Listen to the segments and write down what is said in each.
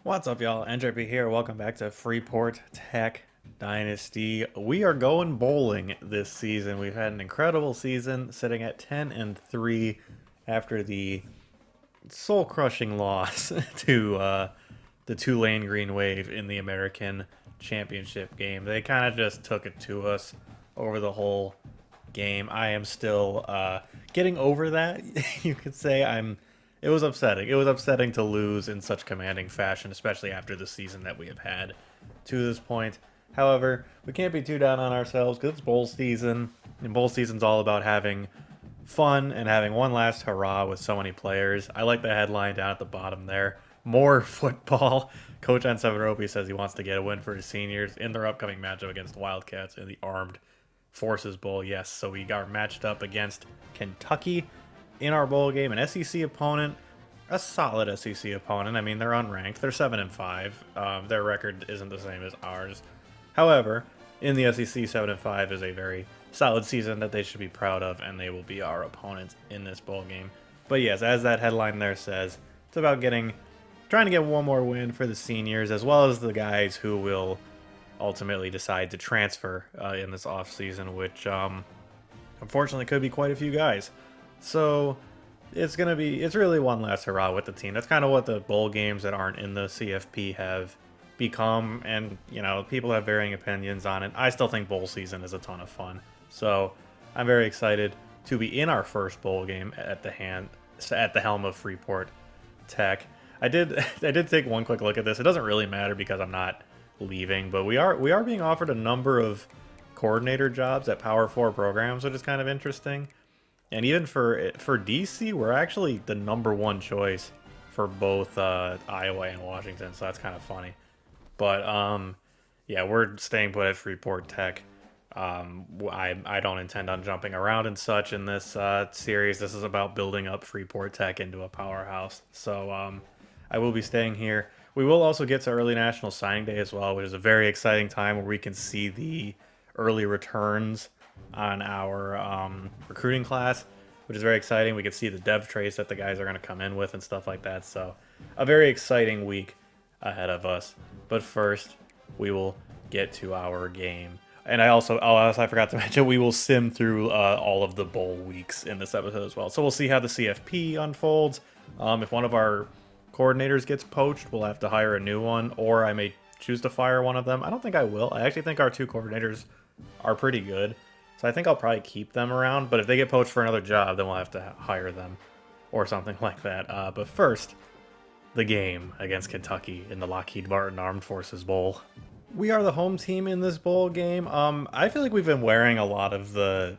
What's up, y'all? Entropy here. Welcome back to Freeport Tech Dynasty. We are going bowling this season. We've had an incredible season, sitting at 10-3 after the soul-crushing loss to the Tulane Green Wave in the American Championship game. They kind of just took it to us over the whole game. I am still getting over that. You could say it was upsetting. It was upsetting to lose in such commanding fashion, especially after the season that we have had to this point. However, we can't be too down on ourselves because it's bowl season, and bowl season's all about having fun and having one last hurrah with so many players. I like the headline down at the bottom there. More football. Coach on 7 Ropy says he wants to get a win for his seniors in their upcoming matchup against Wildcats in the Armed Forces Bowl. Yes, so we got matched up against Kentucky in our bowl game, an SEC opponent, a solid SEC opponent. I mean, they're unranked. They're 7-5. Their record isn't the same as ours. However, in the SEC, 7-5 is a very solid season that they should be proud of, and they will be our opponents in this bowl game. But yes, as that headline there says, it's about trying to get one more win for the seniors, as well as the guys who will ultimately decide to transfer in this offseason, which unfortunately could be quite a few guys. So it's really one last hurrah with the team. That's kind of what the bowl games that aren't in the CFP have become, and people have varying opinions on it. I still think bowl season is a ton of fun, so I'm very excited to be in our first bowl game at the helm of Freeport Tech. I did take one quick look at this. It doesn't really matter because I'm not leaving, but we are being offered a number of coordinator jobs at Power 4 programs, which is kind of interesting. And even for DC, we're actually the #1 choice for both Iowa and Washington, so that's kind of funny. But yeah, we're staying put at Freeport Tech. I don't intend on jumping around and such in this series. This is about building up Freeport Tech into a powerhouse. So I will be staying here. We will also get to early National Signing Day as well, which is a very exciting time where we can see the early returns on our recruiting class, which is very exciting. We can see the dev traits that the guys are going to come in with and stuff like that. So a very exciting week ahead of us. But first, we will get to our game. And I forgot to mention, we will sim through all of the bowl weeks in this episode as well. So we'll see how the CFP unfolds. If one of our coordinators gets poached, we'll have to hire a new one, or I may choose to fire one of them. I don't think I will. I actually think our 2 coordinators are pretty good, so I think I'll probably keep them around. But if they get poached for another job, then we'll have to hire them or something like that. But first, the game against Kentucky in the Lockheed Martin Armed Forces Bowl. We are the home team in this bowl game. I feel like we've been wearing a lot of the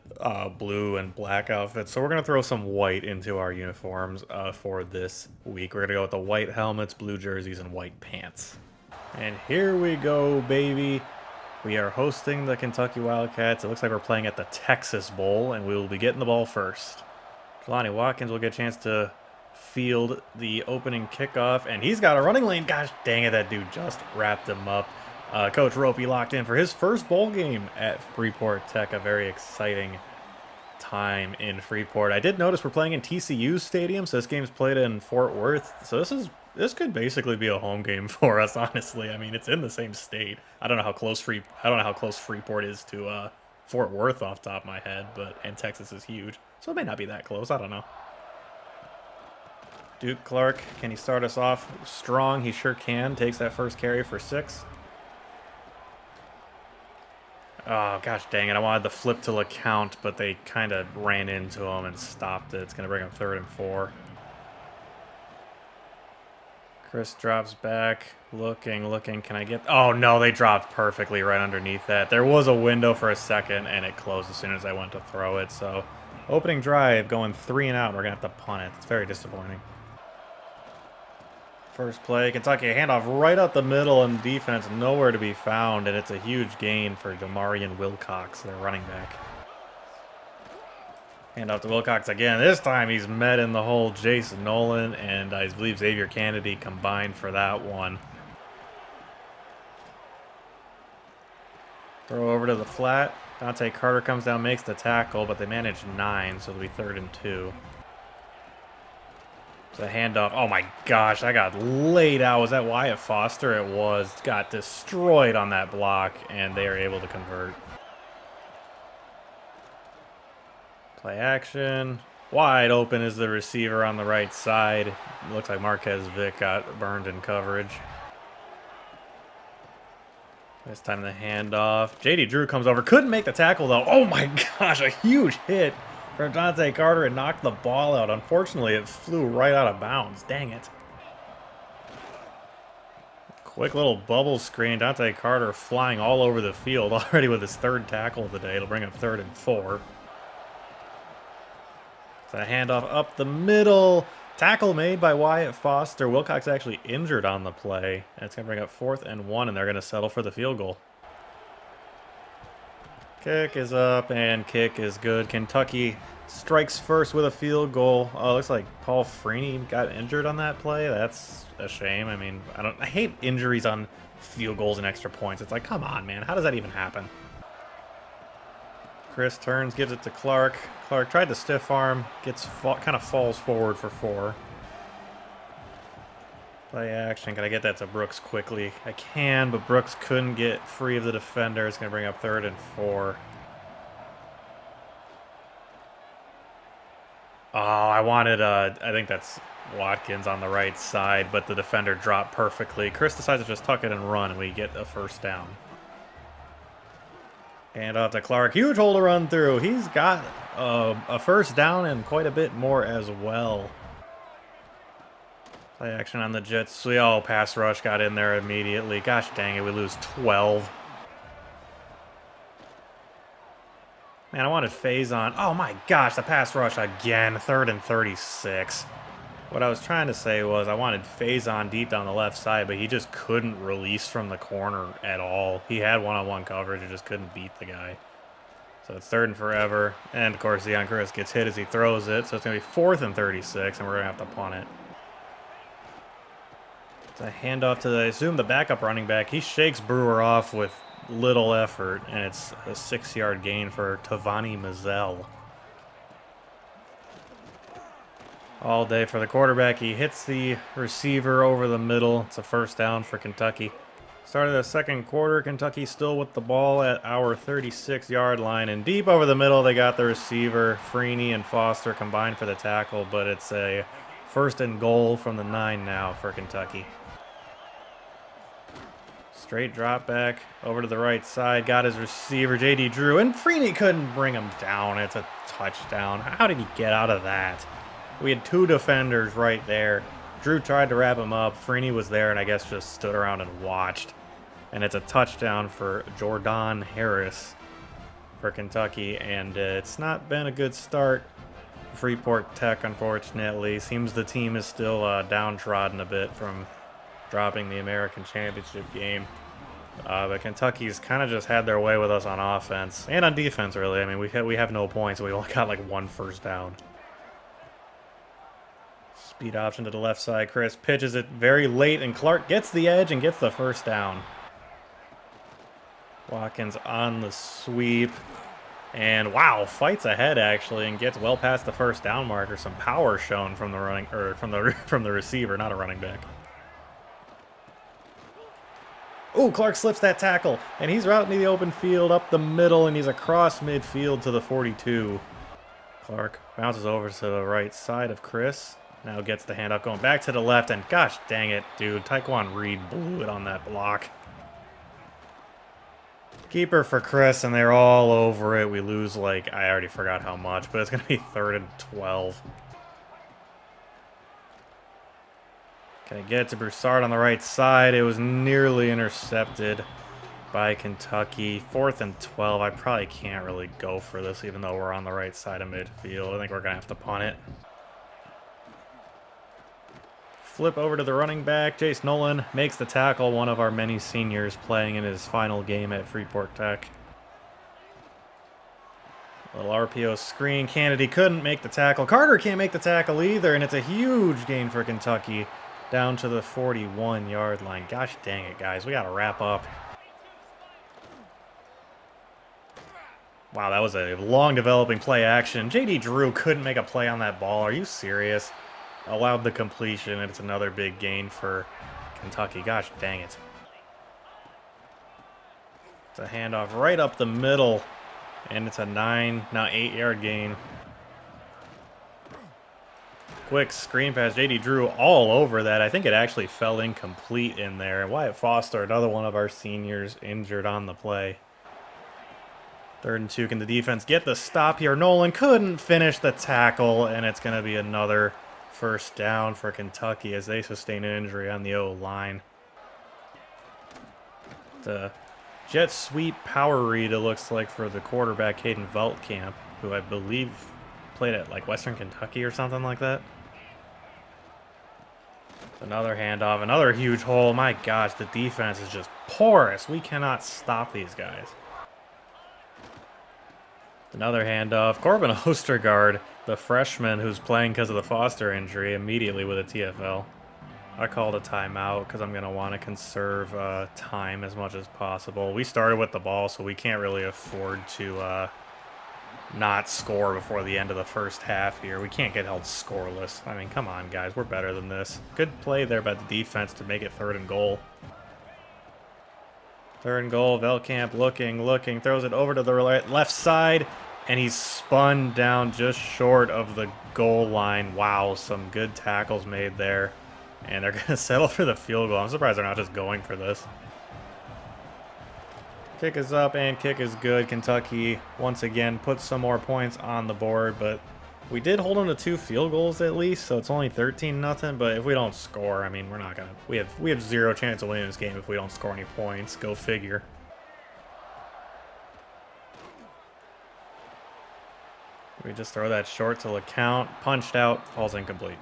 blue and black outfits, so we're going to throw some white into our uniforms for this week. We're going to go with the white helmets, blue jerseys, and white pants. And here we go, baby. We are hosting the Kentucky Wildcats. It looks like we're playing at the Texas Bowl, and we will be getting the ball first. Jelani Watkins will get a chance to field the opening kickoff, and he's got a running lane. Gosh dang it, that dude just wrapped him up. Coach Ropy locked in for his first bowl game at Freeport Tech, a very exciting time in Freeport. I did notice we're playing in TCU's stadium, so this game's played in Fort Worth. So this could basically be a home game for us, honestly. I mean, it's in the same state. I don't know how close Freeport is to Fort Worth off the top of my head, and Texas is huge, so it may not be that close. I don't know. Duke Clark, can he start us off strong? He sure can. Takes that first carry for 6. Oh, gosh dang it. I wanted the flip to LeCount, but they kind of ran into him and stopped it. It's going to bring up 3rd and 4. Chris drops back. Looking. Can I get... Oh, no, they dropped perfectly right underneath that. There was a window for a second, and it closed as soon as I went to throw it. So, opening drive, going 3 and out. We're going to have to punt it. It's very disappointing. First play, Kentucky, a handoff right up the middle, and defense nowhere to be found, and it's a huge gain for Jamarian Wilcox, their running back. Handoff to Wilcox again. This time he's met in the hole. Jason Nolan and I believe Xavier Kennedy combined for that one. Throw over to the flat. Dante Carter comes down, makes the tackle, but they manage 9, so it'll be 3rd and 2. The handoff. Oh my gosh, I got laid out. Was that Wyatt Foster? It was. Got destroyed on that block, and they are able to convert. Play action. Wide open is the receiver on the right side. It looks like Marquez Vick got burned in coverage. This time the handoff. J.D. Drew comes over. Couldn't make the tackle, though. Oh my gosh, a huge hit from Dante Carter and knocked the ball out. Unfortunately, it flew right out of bounds. Dang it. Quick little bubble screen. Dante Carter flying all over the field already with his third tackle of the day. It'll bring up 3rd and 4. So a handoff up the middle. Tackle made by Wyatt Foster. Wilcox actually injured on the play. And it's going to bring up 4th and 1, and they're going to settle for the field goal. Kick is up, and kick is good. Kentucky strikes first with a field goal. Oh, looks like Paul Freeney got injured on that play. That's a shame. I mean, I hate injuries on field goals and extra points. It's like, come on, man. How does that even happen? Chris turns, gives it to Clark. Clark tried to stiff arm, kind of falls forward for 4. Play action. Can I get that to Brooks quickly? I can, but Brooks couldn't get free of the defender. It's going to bring up 3rd and 4. Oh, I wanted, I think that's Watkins on the right side, but the defender dropped perfectly. Chris decides to just tuck it and run, and we get a 1st down. And off to Clark. Huge hole to run through. He's got a 1st down and quite a bit more as well. Play action on the Jets. Oh, pass rush got in there immediately. Gosh dang it, we lose 12. Man, I wanted Faison. Oh my gosh, the pass rush again. 3rd and 36. What I was trying to say was I wanted Faison deep down the left side, but he just couldn't release from the corner at all. He had one-on-one coverage and just couldn't beat the guy. So it's 3rd and forever. And, of course, Deion Chris gets hit as he throws it. So it's going to be 4th and 36, and we're going to have to punt it. It's a handoff to, I assume, the backup running back. He shakes Brewer off with little effort, and it's a 6-yard gain for Tavani Mazzell. All day for the quarterback. He hits the receiver over the middle. It's a 1st down for Kentucky. Start of the 2nd quarter. Kentucky still with the ball at our 36-yard line. And deep over the middle, they got the receiver. Freeney and Foster combined for the tackle, but it's a 1st and goal from the 9 now for Kentucky. Straight drop back over to the right side. Got his receiver, J.D. Drew, and Freeney couldn't bring him down. It's a touchdown. How did he get out of that? We had 2 defenders right there. Drew tried to wrap him up. Freeney was there and I guess just stood around and watched. And it's a touchdown for Jordan Harris for Kentucky. And it's not been a good start. Freeport Tech, unfortunately. Seems the team is still downtrodden a bit from dropping the American Championship game. But Kentucky's kind of just had their way with us on offense. And on defense, really. I mean, we have no points. We only got like 1 1st down. Speed option to the left side. Chris pitches it very late, and Clark gets the edge and gets the 1st down. Watkins on the sweep. And wow, fights ahead actually and gets well past the 1st down marker. Some power shown from the from the receiver, not a running back. Oh, Clark slips that tackle, and he's routing to the open field up the middle, and he's across midfield to the 42. Clark bounces over to the right side of Chris. Now gets the handoff going back to the left, and gosh dang it, dude. Taekwon Reed blew it on that block. Keeper for Chris, and they're all over it. We lose, like, I already forgot how much, but it's going to be 3rd and 12. Can I get it to Broussard on the right side? It was nearly intercepted by Kentucky. 4th and 12. I probably can't really go for this, even though we're on the right side of midfield. I think we're going to have to punt it. Flip over to the running back. Jace Nolan makes the tackle, one of our many seniors playing in his final game at Freeport Tech. Little RPO screen. Kennedy couldn't make the tackle. Carter can't make the tackle either, and it's a huge gain for Kentucky down to the 41-yard line. Gosh dang it, guys. We got to wrap up. Wow, that was a long developing play action. J.D. Drew couldn't make a play on that ball. Are you serious? allowed the completion, and it's another big gain for Kentucky. Gosh dang it. It's a handoff right up the middle, and it's a 8-yard gain. Quick screen pass. J.D. Drew all over that. I think it actually fell incomplete in there. Wyatt Foster, another one of our seniors, injured on the play. 3rd and 2. Can the defense get the stop here? Nolan couldn't finish the tackle, and it's going to be another first down for Kentucky as they sustain an injury on the O-line. The jet sweep power read, it looks like, for the quarterback, Caden Veltkamp, who I believe played at like Western Kentucky or something like that. Another handoff, another huge hole. My gosh, the defense is just porous. We cannot stop these guys. Another handoff. Corbin Ostergaard, the freshman who's playing because of the Foster injury, immediately with a TFL. I called a timeout because I'm going to want to conserve time as much as possible. We started with the ball, so we can't really afford to not score before the end of the first half here. We can't get held scoreless. I mean, come on, guys. We're better than this. Good play there by the defense to make it 3rd and goal. 3rd and goal. Veltkamp looking, throws it over to the left side, and he's spun down just short of the goal line. Wow, some good tackles made there. And they're going to settle for the field goal. I'm surprised they're not just going for this. Kick is up and kick is good. Kentucky, once again, puts some more points on the board, but we did hold them to 2 field goals at least, so it's only 13-0. But if we don't score, I mean, we're not going to... We have 0 chance of winning this game if we don't score any points. Go figure. We just throw that short to LeCount. Punched out, falls incomplete.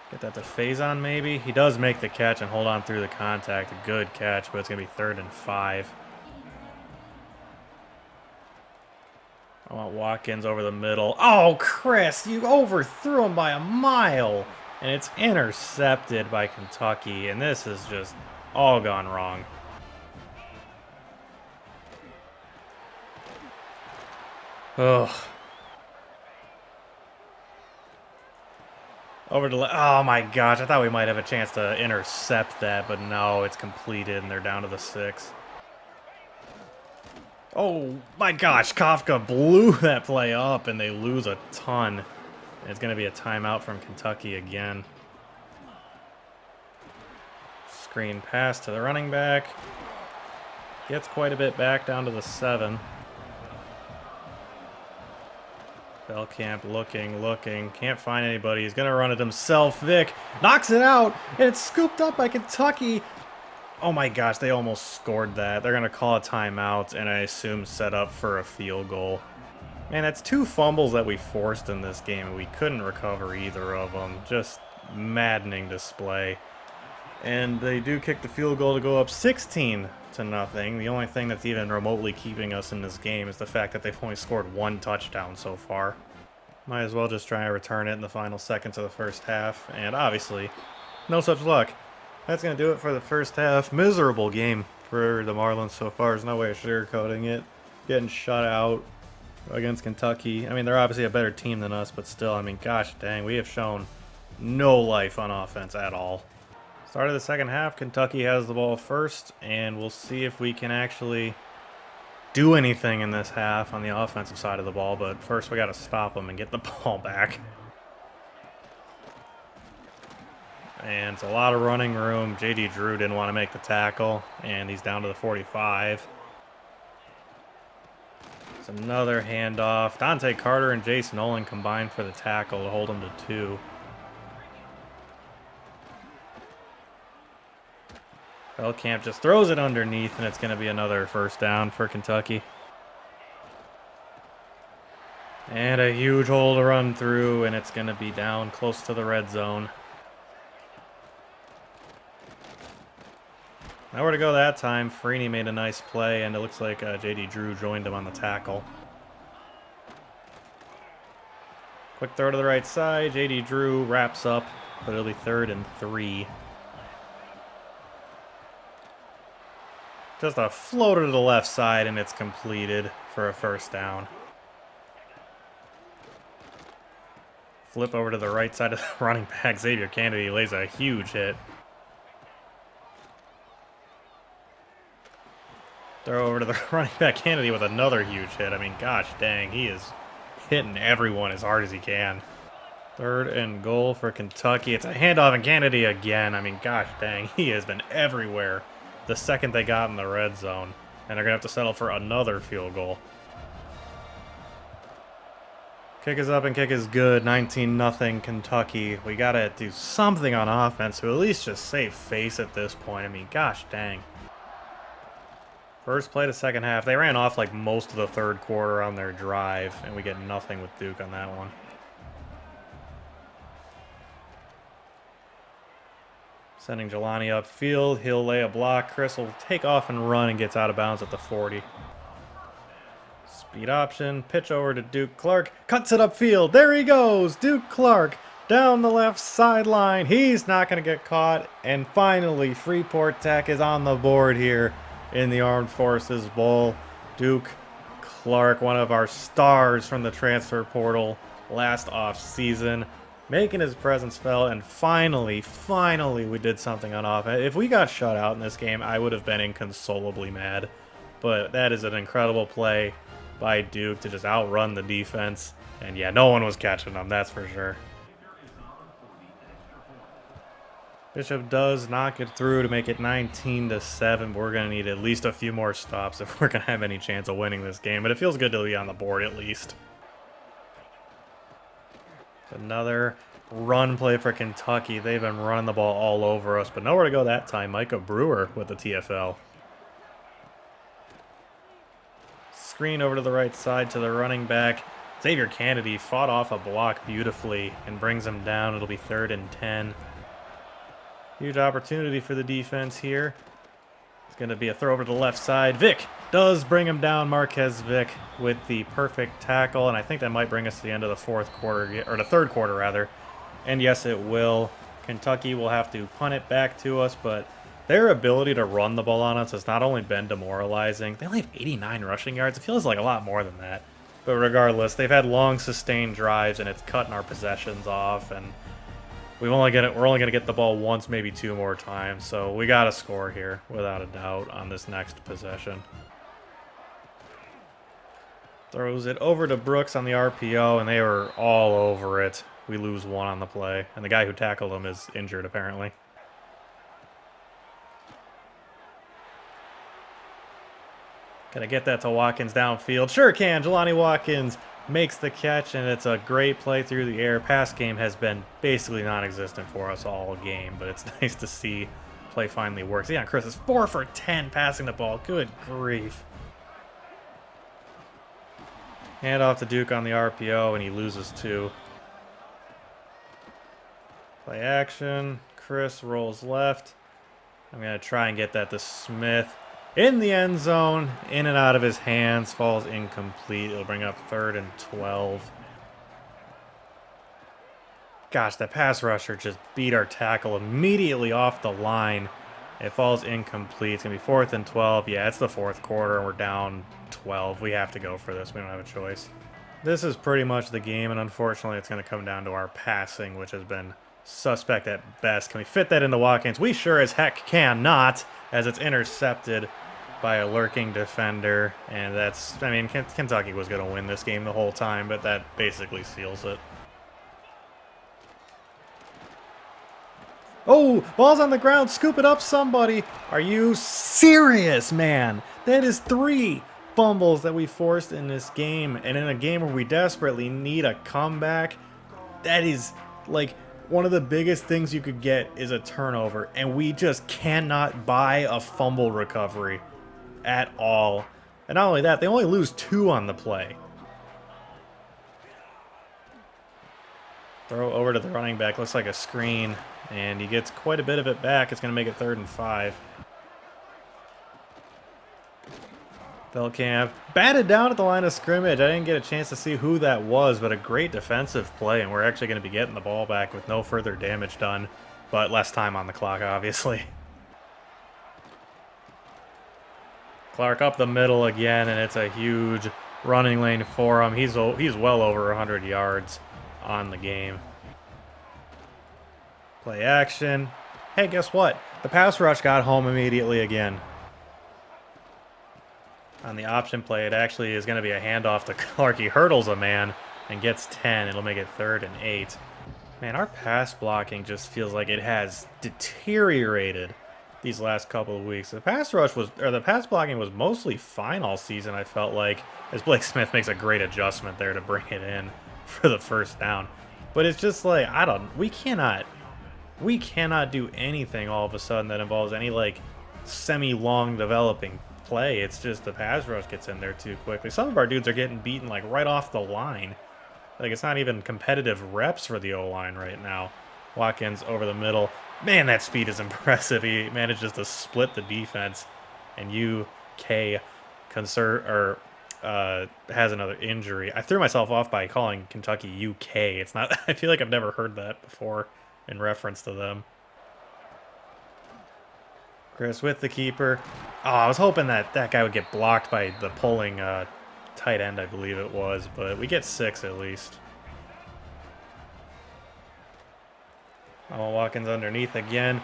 Get that to Faison, maybe. He does make the catch and hold on through the contact. A good catch, but it's going to be 3rd and 5. I want Watkins over the middle. Oh, Chris, you overthrew him by a mile. And it's intercepted by Kentucky, and this has just all gone wrong. Ugh. Over to... Oh, my gosh. I thought we might have a chance to intercept that, but no, it's completed, and they're down to the 6. Oh, my gosh. Kafka blew that play up, and they lose a ton. And it's going to be a timeout from Kentucky again. Screen pass to the running back. Gets quite a bit back down to the 7. Veltkamp looking, can't find anybody. He's going to run it himself. Vic knocks it out, and it's scooped up by Kentucky. Oh my gosh, they almost scored that. They're going to call a timeout, and I assume set up for a field goal. Man, that's 2 fumbles that we forced in this game, and we couldn't recover either of them. Just maddening display. And they do kick the field goal to go up 16-0. The only thing that's even remotely keeping us in this game is the fact that they've only scored 1 touchdown so far. Might as well just try and return it in the final seconds of the first half. And obviously, no such luck. That's going to do it for the first half. Miserable game for the Marlins so far. There's no way of sugarcoating it. Getting shut out against Kentucky. I mean, they're obviously a better team than us, but still, I mean, gosh dang, we have shown no life on offense at all. Start of the second half, Kentucky has the ball first, and we'll see if we can actually do anything in this half on the offensive side of the ball, but first we got to stop them and get the ball back. And it's a lot of running room. J.D. Drew didn't want to make the tackle, and he's down to the 45. It's another handoff. Dante Carter and Jace Nolan combined for the tackle to hold him to 2. Veltkamp just throws it underneath, and it's going to be another first down for Kentucky. And a huge hole to run through, and it's going to be down close to the red zone. Nowhere to go that time. Freeney made a nice play, and it looks like J.D. Drew joined him on the tackle. Quick throw to the right side. J.D. Drew wraps up, but it'll be 3rd and 3. Just a floater to the left side, and it's completed for a first down. Flip over to the right side of the running back. Xavier Kennedy lays a huge hit. Throw over to the running back Kennedy with another huge hit. I mean, gosh dang, he is hitting everyone as hard as he can. 3rd and goal for Kentucky. It's a handoff and Kennedy again. I mean, gosh dang, he has been everywhere the second they got in the red zone. And they're going to have to settle for another field goal. Kick is up and kick is good. 19-0 Kentucky. We got to do something on offense to at least just save face at this point. I mean, gosh dang. First play to second half. They ran off like most of the third quarter on their drive, and we get nothing with Duke on that one. Sending Jelani upfield. He'll lay a block. Chris will take off and run and gets out of bounds at the 40. Speed option. Pitch over to Duke Clark. Cuts it upfield. There he goes. Duke Clark down the left sideline. He's not going to get caught. And finally, Freeport Tech is on the board here in the Armed Forces Bowl. Duke Clark, one of our stars from the transfer portal last offseason, making his presence felt, and finally, we did something on offense. If we got shut out in this game, I would have been inconsolably mad. But that is an incredible play by Duke to just outrun the defense. And yeah, no one was catching them, that's for sure. Bishop does knock it through to make it 19-7. We're going to need at least a few more stops if we're going to have any chance of winning this game. But it feels good to be on the board at least. Another run play for Kentucky. They've been running the ball all over us, but nowhere to go that time. Micah Brewer with the TFL. Screen over to the right side to the running back. Xavier Kennedy fought off a block beautifully and brings him down. It'll be 3rd and 10. Huge opportunity for the defense here. It's going to be a throw over to the left side. Vick does bring him down. Marquez Vick with the perfect tackle, and I think that might bring us to the end of the fourth quarter, or the third quarter rather. And yes, it will. Kentucky will have to punt it back to us, but their ability to run the ball on us has not only been demoralizing. They only have 89 rushing yards. It feels like a lot more than that. But regardless, they've had long sustained drives, and it's cutting our possessions off, and we're only going to get the ball once, maybe 2 more times. So we got to score here, without a doubt, on this next possession. Throws it over to Brooks on the RPO, and they were all over it. We lose 1 on the play, and the guy who tackled him is injured, apparently. Can I get that to Watkins downfield? Sure can. Jelani Watkins makes the catch, and it's a great play through the air. Pass game has been basically non-existent for us all game, but it's nice to see play finally works. Yeah, Chris is 4 for 10 passing the ball. Good grief. Hand off to Duke on the RPO, and he loses 2. Play action. Chris rolls left. I'm going to try and get that to Smith. In the end zone, in and out of his hands, falls incomplete. It'll bring up 3rd and 12. Gosh, that pass rusher just beat our tackle immediately off the line. It falls incomplete. It's going to be 4th and 12. Yeah, it's the fourth quarter, and we're down 12. We have to go for this. We don't have a choice. This is pretty much the game, and unfortunately, it's going to come down to our passing, which has been suspect at best. Can we fit that into Watkins? We sure as heck cannot, as it's intercepted by a lurking defender. And that's, I mean, Kentucky was going to win this game the whole time, but that basically seals it. Oh, ball's on the ground. Scoop it up, somebody. Are you serious, man? That is 3 fumbles that we forced in this game. And in a game where we desperately need a comeback, that is like one of the biggest things you could get is a turnover. And we just cannot buy a fumble recovery at all. And not only that, they only lose 2 on the play. Throw over to the running back. Looks like a screen. And he gets quite a bit of it back. It's going to make it 3rd and 5. Feldkamp batted down at the line of scrimmage. I didn't get a chance to see who that was, but a great defensive play. And we're actually going to be getting the ball back with no further damage done, but less time on the clock, obviously. Clark up the middle again, and it's a huge running lane for him. He's well over 100 yards on the game. Play action. Hey, guess what? The pass rush got home immediately again. On the option play, it actually is going to be a handoff to Clark. He hurdles a man and gets 10. It'll make it 3rd and 8. Man, our pass blocking just feels like it has deteriorated these last couple of weeks. The pass rush was, or the pass blocking was mostly fine all season, I felt like, as Blake Smith makes a great adjustment there to bring it in for the first down. But it's just like, we cannot do anything all of a sudden that involves any like semi-long developing play. It's just the pass rush gets in there too quickly. Some of our dudes are getting beaten like right off the line. Like it's not even competitive reps for the O-line right now. Watkins over the middle. Man, that speed is impressive. He manages to split the defense, and UK has another injury. I threw myself off by calling Kentucky UK. It's not. I feel like I've never heard that before in reference to them. Chris with the keeper. Oh, I was hoping that guy would get blocked by the pulling tight end, I believe it was, but we get 6 at least. Watkins underneath again.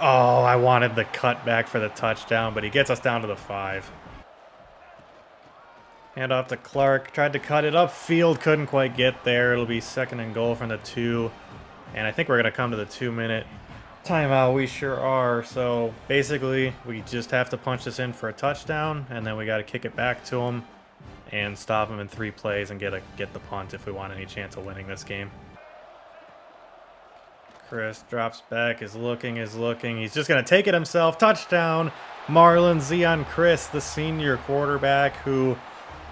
Oh, I wanted the cut back for the touchdown, but he gets us down to the 5. Hand off to Clark. Tried to cut it upfield. Couldn't quite get there. It'll be 2nd and goal from the 2. And I think we're going to come to the 2-minute timeout. We sure are. So basically, we just have to punch this in for a touchdown, and then we got to kick it back to him and stop him in 3 plays and get the punt if we want any chance of winning this game. Chris drops back, is looking. He's just going to take it himself. Touchdown, Marlins. Zion Chris, the senior quarterback who,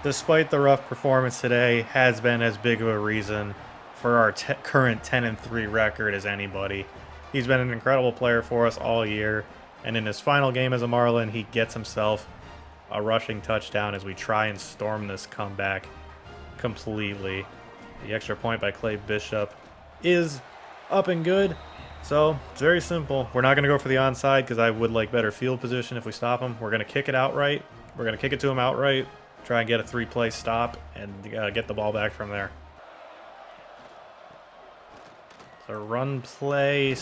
despite the rough performance today, has been as big of a reason for our current 10-3 record as anybody. He's been an incredible player for us all year, and in his final game as a Marlin, he gets himself a rushing touchdown as we try and storm this comeback completely. The extra point by Clay Bishop is up and good. So it's very simple. We're not going to go for the onside because I would like better field position if we stop him. We're going to kick it outright. We're going to kick it to him outright, try and get a 3-play stop, and get the ball back from there. So run play.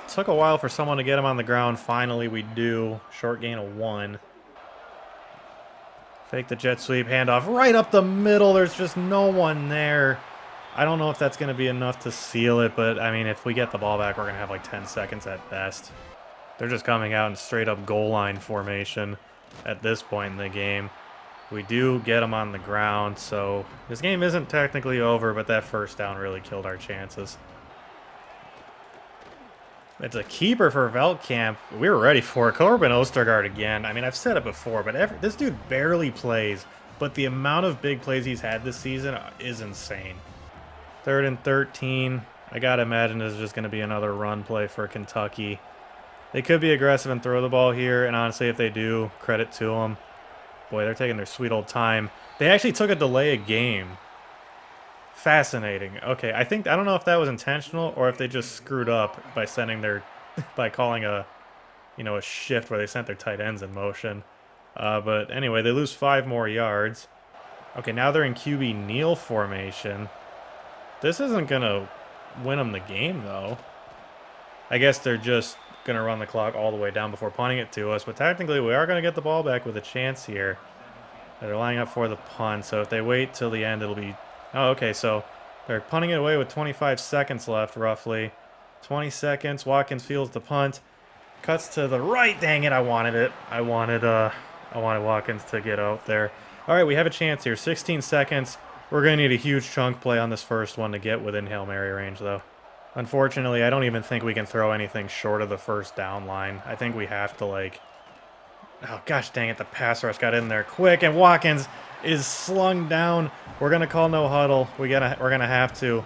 Took a while for someone to get him on the ground. Finally we do. Short gain of 1. Fake the jet sweep, handoff right up the middle. There's just no one there. I don't know if that's going to be enough to seal it, but I mean, if we get the ball back, we're going to have like 10 seconds at best. They're just coming out in straight up goal line formation at this point in the game. We do get them on the ground, so this game isn't technically over, but that first down really killed our chances. It's a keeper for Veldkamp. We were ready for it. Corbin Ostergaard again. I mean, I've said it before, but this dude barely plays, but the amount of big plays he's had this season is insane. 3rd and 13. I got to imagine this is just going to be another run play for Kentucky. They could be aggressive and throw the ball here, and honestly, if they do, credit to them. Boy, they're taking their sweet old time. They actually took a delay of game. Fascinating. Okay, I don't know if that was intentional or if they just screwed up by by calling a shift where they sent their tight ends in motion. But anyway, they lose 5 more yards. Okay, now they're in QB kneel formation. This isn't going to win them the game, though. I guess they're just going to run the clock all the way down before punting it to us. But technically, we are going to get the ball back with a chance here. They're lining up for the punt, so if they wait till the end, it'll be... Oh, okay, so they're punting it away with 25 seconds left, roughly. 20 seconds, Watkins fields the punt. Cuts to the right. Dang it, I wanted it. I wanted Watkins to get out there. All right, we have a chance here. 16 seconds. We're going to need a huge chunk play on this first one to get within Hail Mary range, though. Unfortunately, I don't even think we can throw anything short of the first down line. I think we have to, like... Oh, gosh dang it, the pass rush got in there quick, and Watkins is slung down. We're going to call no huddle. We're gonna have to.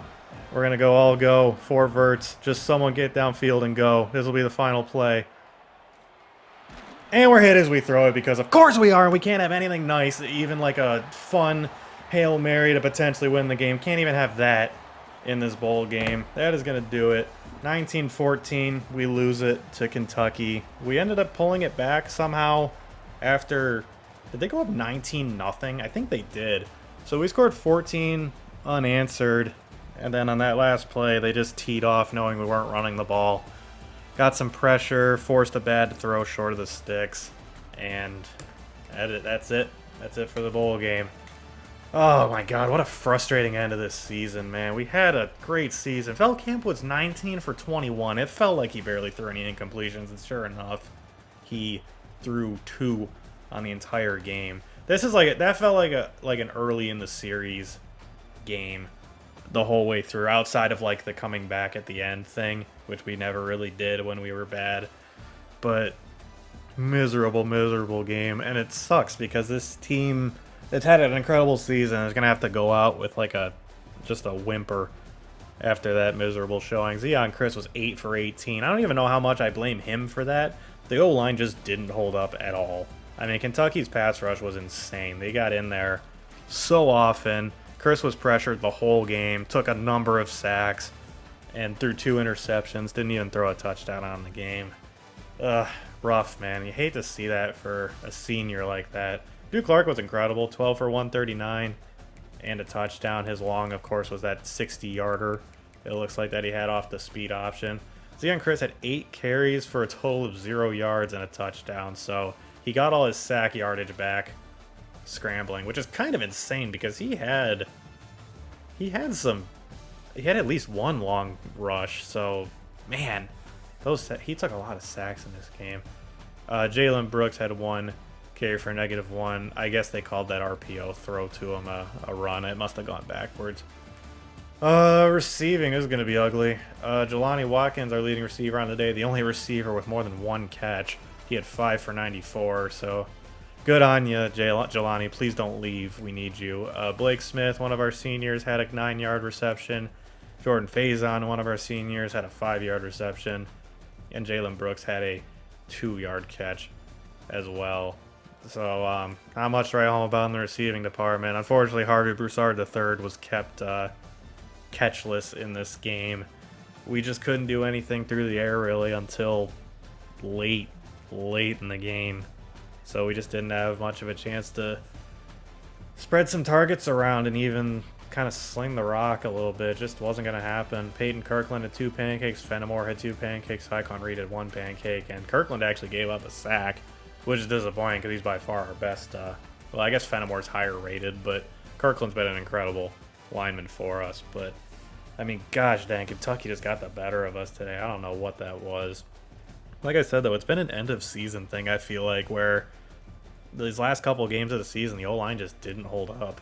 We're going to go all go, 4 verts. Just someone get downfield and go. This will be the final play. And we're hit as we throw it because, of course we are. We can't have anything nice, even like a fun Hail Mary to potentially win the game. Can't even have that in this bowl game. That is going to do it. 19-14, we lose it to Kentucky. We ended up pulling it back somehow after... Did they go up 19-0? I think they did. So we scored 14 unanswered, And then on that last play, they just teed off knowing we weren't running the ball. Got some pressure, forced a bad throw short of the sticks, and that's it. That's it for the bowl game. Oh my god, what a frustrating end of this season, man. We had a great season. Camp was 19 for 21. It felt like he barely threw any incompletions, and sure enough, he threw 2 on the entire game. This is that felt like an early in the series game the whole way through, outside of the coming back at the end thing, which we never really did when we were bad. But miserable game, and it sucks because this team that's had an incredible season is gonna have to go out with just a whimper after that miserable showing. Zion Chris was 8 for 18. I don't even know how much I blame him for that. The O-line just didn't hold up at all. I mean, Kentucky's pass rush was insane. They got in there so often. Chris was pressured the whole game, took a number of sacks, and threw 2 interceptions. Didn't even throw a touchdown on the game. Rough, man. You hate to see that for a senior like that. Duke Clark was incredible, 12 for 139 and a touchdown. His long, of course, was that 60-yarder. It looks like that he had off the speed option. Zion Chris had 8 carries for a total of 0 yards and a touchdown, so he got all his sack yardage back scrambling, which is kind of insane because he had at least one long rush. So man, he took a lot of sacks in this game. Jalen Brooks had 1 carry for -1. I guess they called that RPO throw to him a run. It must have gone backwards. Receiving is going to be ugly. Jelani Watkins, our leading receiver on the day, the only receiver with more than 1 catch. He had 5 for 94, so good on you, Jelani. Please don't leave. We need you. Blake Smith, one of our seniors, had a 9-yard reception. Jordan Faison, one of our seniors, had a 5-yard reception. And Jalen Brooks had a 2-yard catch as well. So, not much to write home about in the receiving department. Unfortunately, Harvey Broussard III was kept catchless in this game. We just couldn't do anything through the air, really, until late in the game. So we just didn't have much of a chance to spread some targets around and even kind of sling the rock a little bit. Just wasn't going to happen. Peyton Kirkland had 2 pancakes. Fenimore had 2 pancakes. Tyquan Reed had 1 pancake. And Kirkland actually gave up a sack, which is disappointing because he's by far our best. Well, I guess Fenimore's higher rated, but Kirkland's been an incredible lineman for us. But, I mean, gosh dang, Kentucky just got the better of us today. I don't know what that was. Like I said, though, it's been an end-of-season thing, I feel like, where these last couple of games of the season, the O-line just didn't hold up.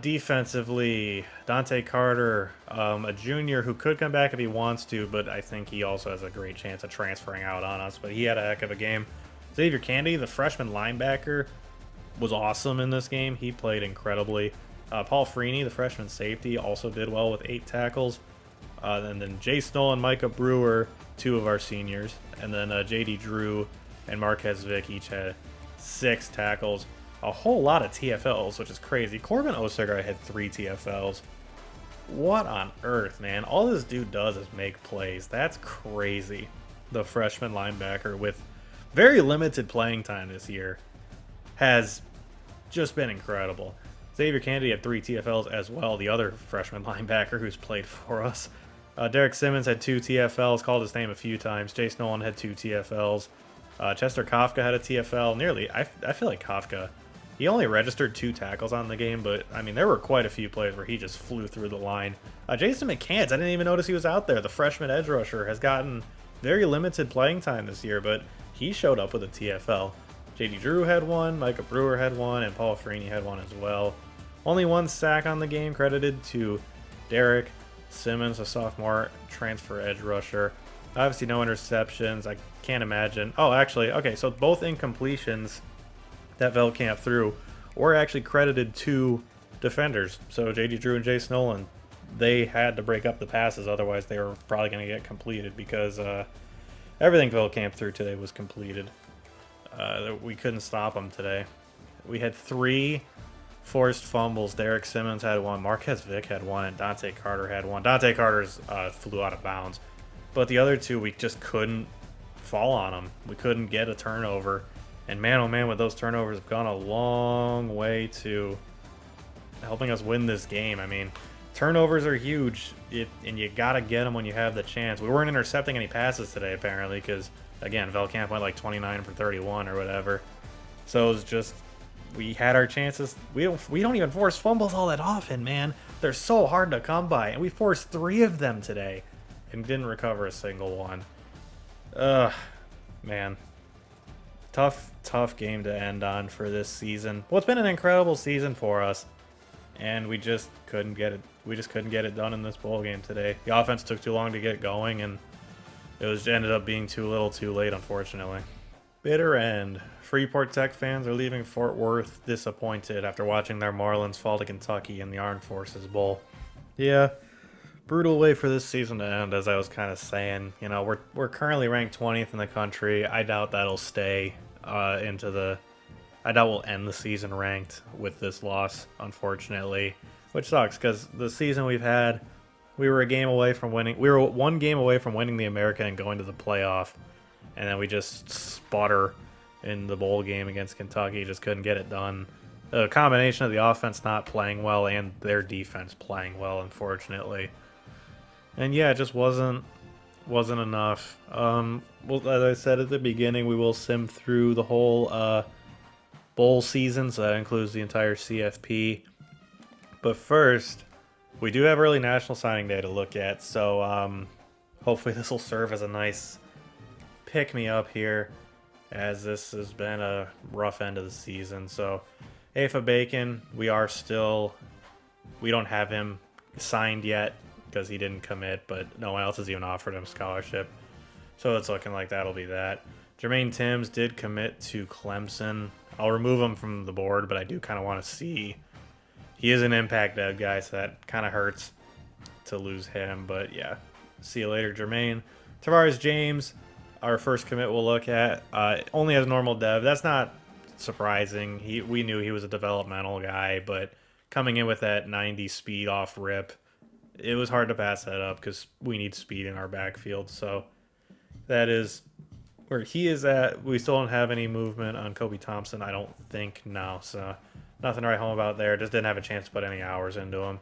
Defensively, Dante Carter, a junior who could come back if he wants to, but I think he also has a great chance of transferring out on us, but he had a heck of a game. Xavier Candy, the freshman linebacker, was awesome in this game. He played incredibly. Paul Freeney, the freshman safety, also did well with 8 tackles. And then Jay Stoll and Micah Brewer, 2 of our seniors. And then J.D. Drew and Marquez Vick each had 6 tackles. A whole lot of TFLs, which is crazy. Corbin Osegar had 3 TFLs. What on earth, man? All this dude does is make plays. That's crazy. The freshman linebacker with very limited playing time this year has just been incredible. Xavier Candy had 3 TFLs as well, the other freshman linebacker who's played for us. Derek Simmons had 2 TFLs, called his name a few times. Jace Nolan had 2 TFLs. Chester Kafka had a TFL. I feel like Kafka, he only registered 2 tackles on the game, but, I mean, there were quite a few plays where he just flew through the line. Jason McCants, I didn't even notice he was out there. The freshman edge rusher has gotten very limited playing time this year, but he showed up with a TFL. J.D. Drew had 1, Micah Brewer had 1, and Paul Freeney had 1 as well. Only 1 sack on the game, credited to Derek Simmons, a sophomore transfer edge rusher. Obviously no interceptions. I can't imagine. Oh, actually, okay, so both incompletions that Velkamp threw were actually credited to defenders. So J.D. Drew and Jace Nolan, they had to break up the passes, otherwise they were probably going to get completed because everything Velkamp threw today was completed. We couldn't stop them today. We had 3 forced fumbles. Derek Simmons had 1, Marquez Vick had 1, and Dante Carter had 1. Dante Carter's flew out of bounds. But the other 2, we just couldn't fall on them. We couldn't get a turnover. And man, oh man, with those turnovers have gone a long way to helping us win this game. I mean, Turnovers are huge, and you got to get them when you have the chance. We weren't intercepting any passes today, apparently, because, again, Velkamp went like 29 for 31 or whatever. So it was just, we had our chances. We don't even force fumbles all that often, man. They're so hard to come by, and we forced 3 of them today and didn't recover a single one. Ugh, man. Tough game to end on for this season. Well, it's been an incredible season for us, and we just couldn't get it. We just couldn't get it done in this bowl game today. The offense took too long to get going, and it ended up being too little, too late, unfortunately. Bitter end. Freeport Tech fans are leaving Fort Worth disappointed after watching their Marlins fall to Kentucky in the Armed Forces Bowl. Yeah, brutal way for this season to end, as I was kind of saying. You know, we're currently ranked 20th in the country. I doubt that'll stay into the... I doubt we'll end the season ranked with this loss, unfortunately, which sucks because the season we've had, we were a game away from winning. We were 1 game away from winning the American and going to the playoff, and then we just sputter in the bowl game against Kentucky. Just couldn't get it done. A combination of the offense not playing well and their defense playing well, unfortunately. And yeah, it just wasn't enough. Well, as I said at the beginning, we will sim through the whole bowl season, so that includes the entire CFP. But first, we do have early national signing day to look at, so hopefully this will serve as a nice pick-me-up here, as this has been a rough end of the season. So Afa Bacon, we don't have him signed yet because he didn't commit, but no one else has even offered him a scholarship. So it's looking like that'll be that. Jermaine Timms did commit to Clemson. I'll remove him from the board, but I do kind of want to see. He is an impact dev guy, so that kind of hurts to lose him. But yeah, see you later, Jermaine. Tavares James, our first commit we'll look at, only has normal dev. That's not surprising. We knew he was a developmental guy, but coming in with that 90 speed off rip, it was hard to pass that up because we need speed in our backfield. So that is where he is at. We still don't have any movement on Kobe Thompson, I don't think, no. So nothing to write home about there. Just didn't have a chance to put any hours into him.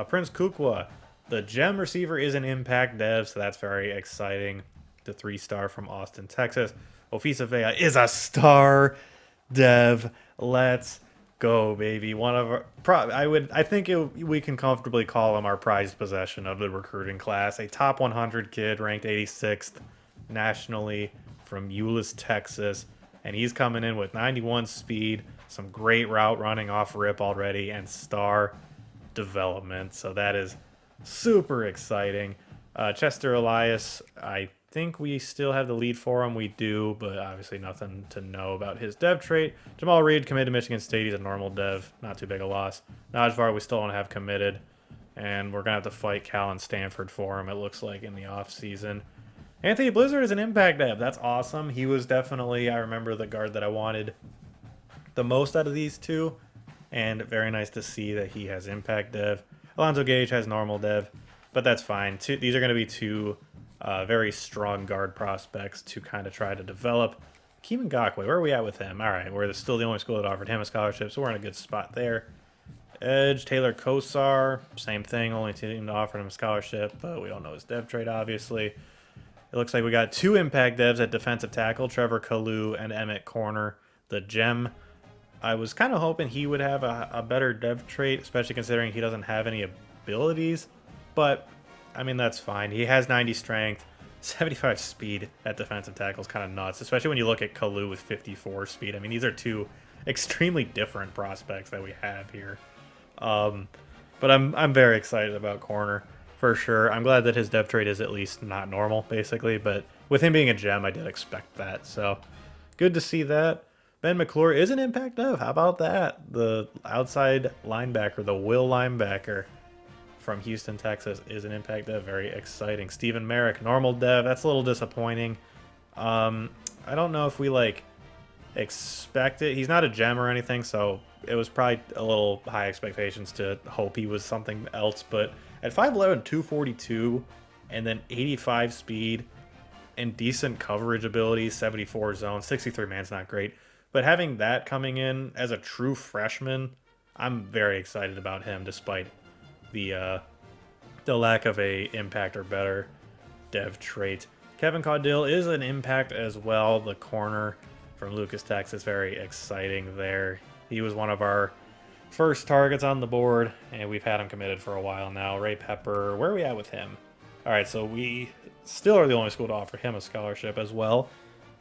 Prince Kukwa, the gem receiver, is an impact dev, so that's very exciting. The 3-star from Austin, Texas. Ofisa Vea is a star dev. Let's go, baby. One of our, I think we can comfortably call him our prized possession of the recruiting class. A top 100 kid, ranked 86th nationally, from Euless, Texas, and he's coming in with 91 speed, some great route running off rip already, and star development. So that is super exciting. Chester Elias, I think we still have the lead for him. We do, but obviously nothing to know about his dev trait. Jamal Reed committed to Michigan State. He's a normal dev, not too big a loss. Najvar we still don't have committed, and we're going to have to fight Cal and Stanford for him, it looks like, in the offseason. Anthony Blizzard is an impact dev. That's awesome. He was definitely, I remember, the guard that I wanted the most out of these two, and very nice to see that he has impact dev. Alonzo Gage has normal dev, but that's fine. These are going to be 2 very strong guard prospects to kind of try to develop. Keeman Gakwe, where are we at with him? All right, we're still the only school that offered him a scholarship, so we're in a good spot there. Edge, Taylor Kosar, same thing, only team to offer him a scholarship, but we don't know his dev trait, obviously. It looks like we got 2 impact devs at defensive tackle, Trevor Kalu and Emmett Corner, the gem. I was kind of hoping he would have a better dev trait, especially considering he doesn't have any abilities, but I mean, that's fine. He has 90 strength, 75 speed at defensive tackle is kind of nuts, especially when you look at Kalu with 54 speed. I mean, these are 2 extremely different prospects that we have here. But I'm very excited about Corner, for sure. I'm glad that his dev trait is at least not normal, basically, but with him being a gem, I did expect that. So good to see that. Ben McClure is an impact dev. How about that? The outside linebacker, the will linebacker from Houston, Texas, is an impact dev. Very exciting. Stephen Merrick, normal dev. That's a little disappointing. I don't know if we expect it. He's not a gem or anything, so it was probably a little high expectations to hope he was something else. But at 5'11", 242, and then 85 speed and decent coverage ability, 74 zone, 63 man's not great. But having that coming in as a true freshman, I'm very excited about him, despite the the lack of a impact or better dev trait. Kevin Caudill is an impact as well. The corner from Lucas, Texas, very exciting there. He was one of our first targets on the board, and we've had him committed for a while now. Ray Pepper, where are we at with him? All right, so we still are the only school to offer him a scholarship as well,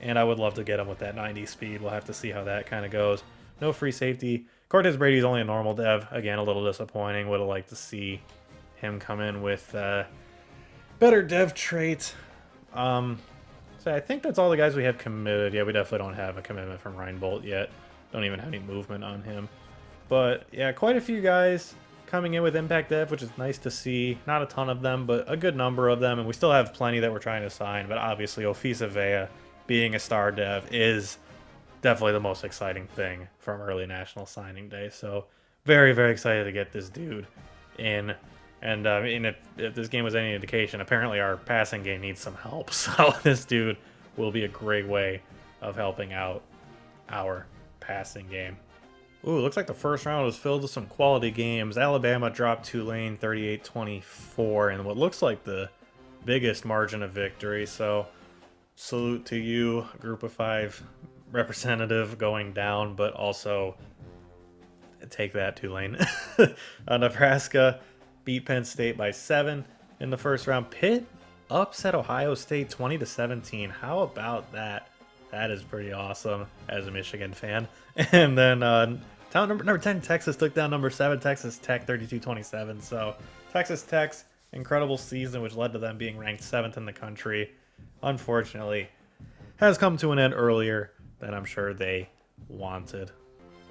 and I would love to get him with that 90 speed. We'll have to see how that kind of goes. No free safety. Cortez Brady's only a normal dev. Again, a little disappointing. Would have liked to see him come in with better dev traits. So I think that's all the guys we have committed. Yeah, we definitely don't have a commitment from Ryan Bolt yet. Don't even have any movement on him. But yeah, quite a few guys coming in with impact dev, which is nice to see. Not a ton of them, but a good number of them. And we still have plenty that we're trying to sign. But obviously, Ofisa Vea being a star dev is definitely the most exciting thing from early National Signing Day. So very, very excited to get this dude in. And if this game was any indication, apparently our passing game needs some help. So this dude will be a great way of helping out our passing game. Ooh, looks like the first round was filled with some quality games. Alabama dropped Tulane 38-24 in what looks like the biggest margin of victory. So salute to you, Group of 5 representative going down, but also take that, Tulane. Nebraska beat Penn State by 7 in the first round. Pitt upset Ohio State 20-17. How about that? That is pretty awesome as a Michigan fan. And then town number 10, Texas took down number 7, Texas Tech 32-27. So Texas Tech's incredible season, which led to them being ranked 7th in the country, unfortunately, has come to an end earlier than I'm sure they wanted.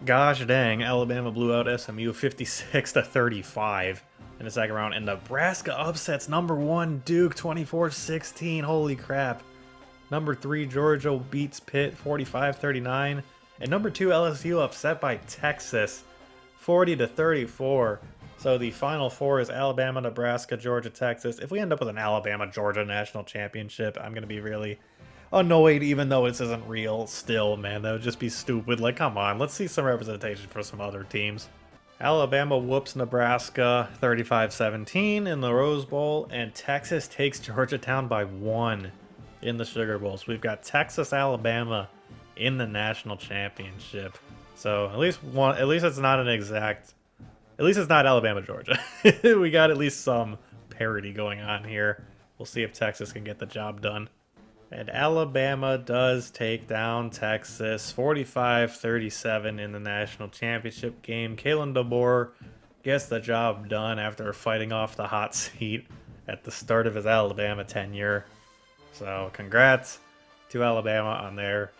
Gosh dang, Alabama blew out SMU 56-35 in the second round, and Nebraska upsets number 1 Duke 24-16. Holy crap. Number 3 Georgia beats Pitt 45-39, and number 2 LSU upset by Texas 40-34. So the final 4 is Alabama, Nebraska, Georgia, Texas. If we end up with an Alabama-Georgia national championship, I'm going to be really annoyed, even though this isn't real still, man. That would just be stupid. Like, come on, let's see some representation for some other teams. Alabama whoops Nebraska 35-17 in the Rose Bowl, and Texas takes Georgetown by 1 in the Sugar Bowl. So we've got Texas, Alabama in the national championship. So at least it's not an exact. At least it's not Alabama, Georgia. We got at least some parity going on here. We'll see if Texas can get the job done. And Alabama does take down Texas 45-37 in the national championship game. Kalen DeBoer gets the job done after fighting off the hot seat at the start of his Alabama tenure. So congrats to Alabama on their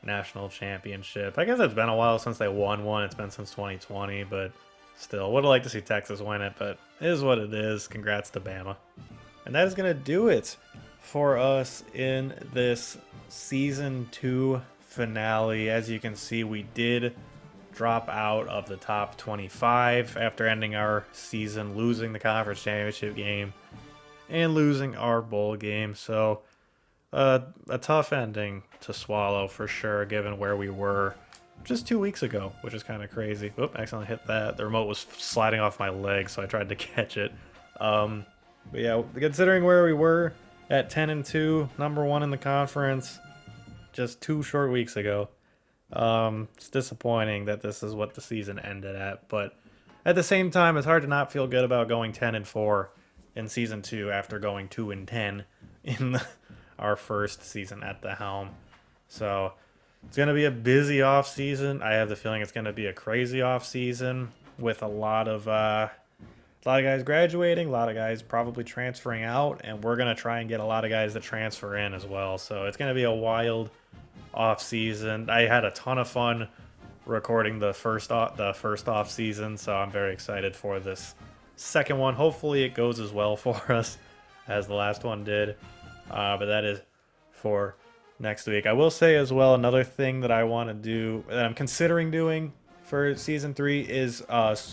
national championship. I guess it's been a while since they won one. It's been since 2020, but still, would have liked to see Texas win it, but it is what it is. Congrats to Bama. And that is going to do it for us in this Season 2 finale. As you can see, we did drop out of the top 25 after ending our season, losing the conference championship game and losing our bowl game. So a tough ending to swallow for sure, given where we were just 2 weeks ago, which is kind of crazy. Oop, accidentally hit that. The remote was sliding off my leg, so I tried to catch it. But yeah, considering where we were at 10-2, number 1 in the conference, just 2 short weeks ago, it's disappointing that this is what the season ended at. But at the same time, it's hard to not feel good about going 10-4 in Season 2 after going 2-10 in our first season at the helm. So it's going to be a busy off season. I have the feeling it's going to be a crazy off season with a lot of guys graduating, a lot of guys probably transferring out, and we're going to try and get a lot of guys to transfer in as well. So it's going to be a wild off season. I had a ton of fun recording the first off season, so I'm very excited for this second one. Hopefully it goes as well for us as the last one did. But that is for next week. I will say as well, another thing that I want to do, that I'm considering doing for Season 3 is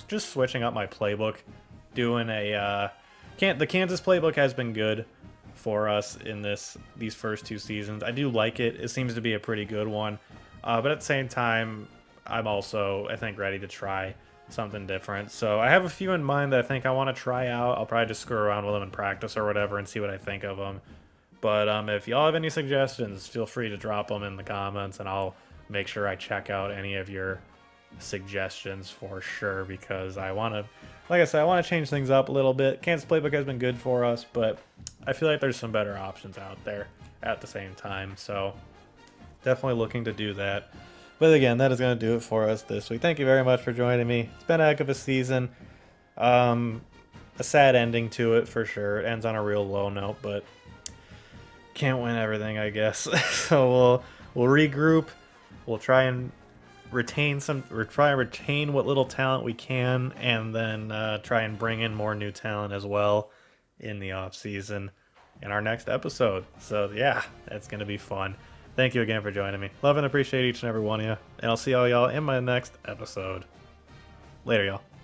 just switching up my playbook. Doing the Kansas playbook has been good for us in these first 2 seasons. I do like it. It seems to be a pretty good one. But at the same time, I'm also, I think, ready to try something different. So I have a few in mind that I think I want to try out. I'll probably just screw around with them in practice or whatever and see what I think of them. But if y'all have any suggestions, feel free to drop them in the comments, and I'll make sure I check out any of your suggestions for sure, because I want to, like I said, I want to change things up a little bit. Kansas Playbook has been good for us, but I feel like there's some better options out there at the same time. So definitely looking to do that. But again, that is going to do it for us this week. Thank you very much for joining me. It's been a heck of a season. A sad ending to it for sure. It ends on a real low note, but can't win everything, I guess. So we'll regroup. We'll try and retain what little talent we can, and then try and bring in more new talent as well in the off season in our next episode. So yeah, that's gonna be fun. Thank you again for joining me. Love and appreciate each and every one of you, and I'll see all y'all in my next episode. Later, y'all.